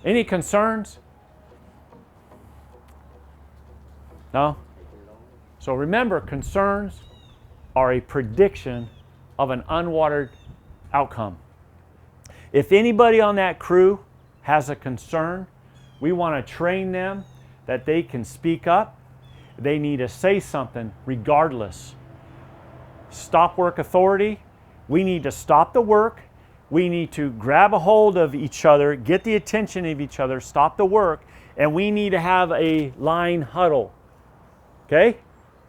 Any concerns? No? So remember, concerns are a prediction of an unwanted outcome. If anybody on that crew has a concern, we want to train them that they can speak up. They need to say something regardless. Stop work authority. We need to stop the work. We need to grab a hold of each other, get the attention of each other, stop the work, and we need to have a line huddle. Okay?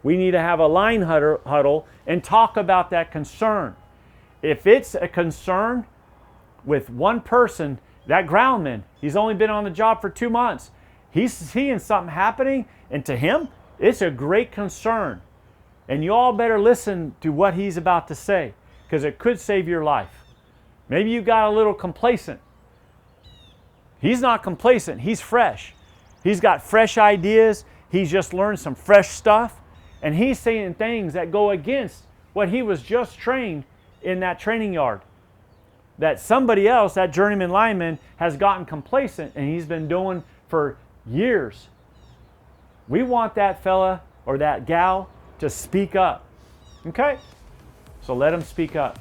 We need to have a line huddle and talk about that concern. If it's a concern with one person, that groundman, he's only been on the job for 2 months. He's seeing something happening, and to him, it's a great concern. And you all better listen to what he's about to say, because it could save your life. Maybe you got a little complacent. He's not complacent, he's fresh. He's got fresh ideas, he's just learned some fresh stuff, and he's saying things that go against what he was just trained in that training yard. That somebody else, that journeyman lineman, has gotten complacent and he's been doing for years. We want that fella or that gal to speak up. Okay? So let him speak up.